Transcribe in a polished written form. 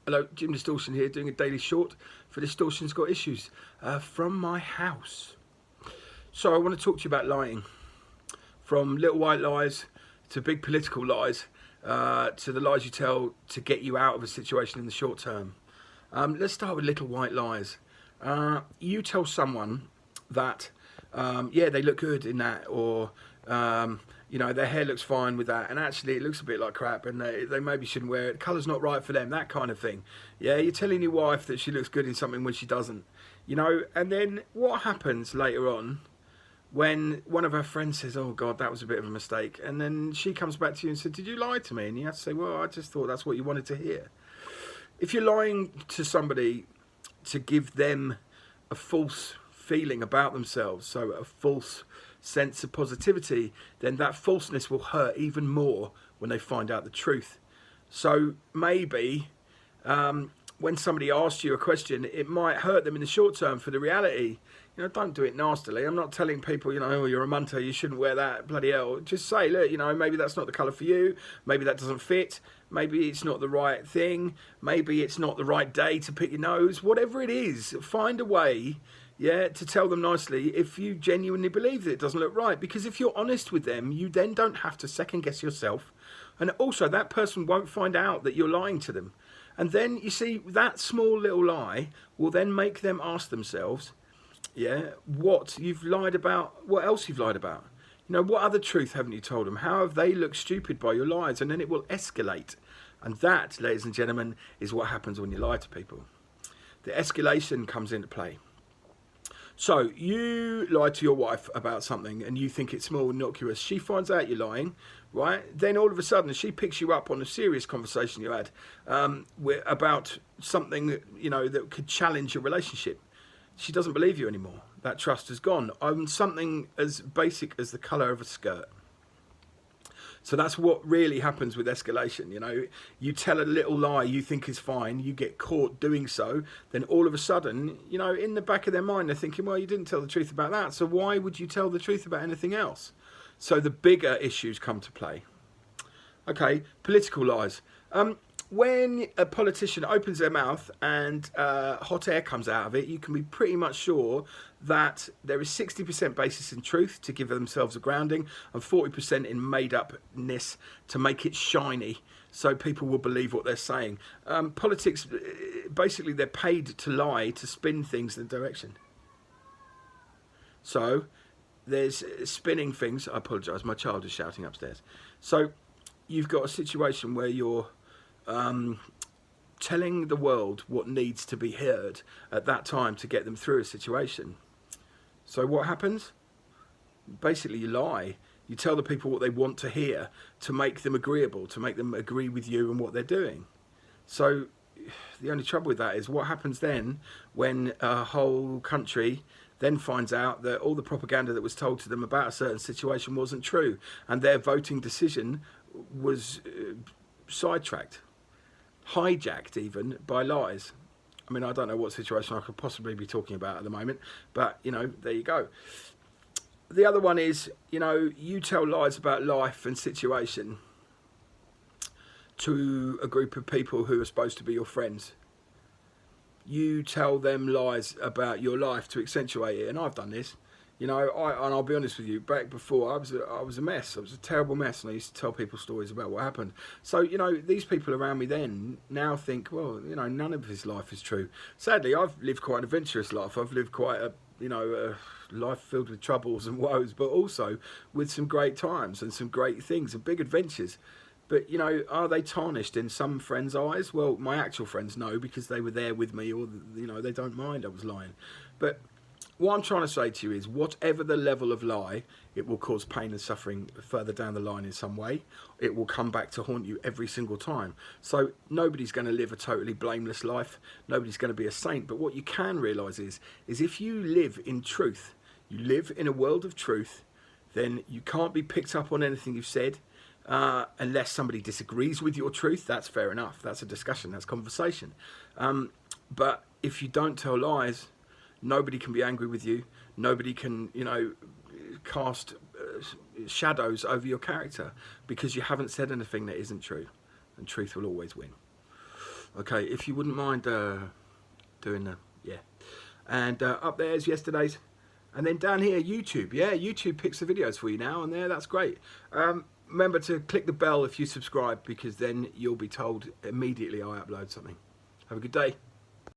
Hello, Jim Distortion here, doing a daily short for Distortion's Got Issues from my house. So I want to talk to you about lying. From little white lies to big political lies to the lies you tell to get you out of a situation in the short term. Let's start with little white lies. You tell someone that, yeah, they look good in that, or you know, their hair looks fine with that, and actually it looks a bit like crap, and they maybe shouldn't wear it. The colour's not right for them, that kind of thing. Yeah, you're telling your wife that she looks good in something when she doesn't, you know. And then what happens later on when one of her friends says, "Oh God, that was a bit of a mistake," and then she comes back to you and says, "Did you lie to me?" And you have to say, "Well, I just thought that's what you wanted to hear." If you're lying to somebody to give them a false feeling about themselves, so a false sense of positivity, then that falseness will hurt even more when they find out the truth. So maybe when somebody asks you a question, it might hurt them in the short term for the reality. You know, don't do it nastily. I'm not telling people, you know, "Oh, you're a munter, you shouldn't wear that, bloody hell." Just say, look, you know, maybe that's not the colour for you, maybe that doesn't fit, maybe it's not the right thing, maybe it's not the right day to pick your nose, whatever it is, find a way, yeah, to tell them nicely if you genuinely believe that it doesn't look right. Because if you're honest with them, you then don't have to second guess yourself, and also that person won't find out that you're lying to them. And then, you see, that small little lie will then make them ask themselves, yeah, what you've lied about, what else you've lied about. You know, what other truth haven't you told them? How have they looked stupid by your lies? And then it will escalate. And that, ladies and gentlemen, is what happens when you lie to people. The escalation comes into play. So you lie to your wife about something and you think it's small and innocuous. She finds out you're lying, right? Then all of a sudden she picks you up on a serious conversation you had about something, you know, that could challenge your relationship. She doesn't believe you anymore. That trust is gone on something as basic as the colour of a skirt. So that's what really happens with escalation. You know, you tell a little lie you think is fine, you get caught doing so, then all of a sudden, you know, in the back of their mind, they're thinking, well, you didn't tell the truth about that, so why would you tell the truth about anything else? So the bigger issues come to play. Okay, political lies. When a politician opens their mouth and hot air comes out of it, you can be pretty much sure that there is 60% basis in truth to give themselves a grounding and 40% in made-upness to make it shiny so people will believe what they're saying. Politics, basically, they're paid to lie, to spin things in the direction. So there's spinning things. I apologise, my child is shouting upstairs. So you've got a situation where you're telling the world what needs to be heard at that time to get them through a situation. So what happens? Basically, you lie. You tell the people what they want to hear to make them agreeable, to make them agree with you and what they're doing. So the only trouble with that is what happens then when a whole country then finds out that all the propaganda that was told to them about a certain situation wasn't true, and their voting decision was sidetracked, hijacked even by lies. I mean, I don't know what situation I could possibly be talking about at the moment, but, you know, there you go. The other one is, you know, you tell lies about life and situation to a group of people who are supposed to be your friends. You tell them lies about your life to accentuate it, and I've done this. You know, and I'll be honest with you, back before, I was a mess. I was a terrible mess, and I used to tell people stories about what happened. So, you know, these people around me then now think, well, you know, none of his life is true. Sadly, I've lived quite an adventurous life. I've lived quite a, you know, a life filled with troubles and woes, but also with some great times and some great things and big adventures. But, you know, are they tarnished in some friends' eyes? Well, my actual friends know, because they were there with me, or, you know, they don't mind I was lying. But what I'm trying to say to you is, whatever the level of lie, it will cause pain and suffering further down the line in some way. It will come back to haunt you every single time. So nobody's going to live a totally blameless life. Nobody's going to be a saint. But what you can realise is if you live in truth, you live in a world of truth, then you can't be picked up on anything you've said. Unless somebody disagrees with your truth, that's fair enough. That's a discussion, that's conversation. But if you don't tell lies, nobody can be angry with you. Nobody can, you know, cast shadows over your character, because you haven't said anything that isn't true, and truth will always win. Okay, if you wouldn't mind doing the, yeah. And up there is yesterday's. And then down here, YouTube. Yeah, YouTube picks the videos for you now, and there, that's great. Remember to click the bell if you subscribe, because then you'll be told immediately I upload something. Have a good day.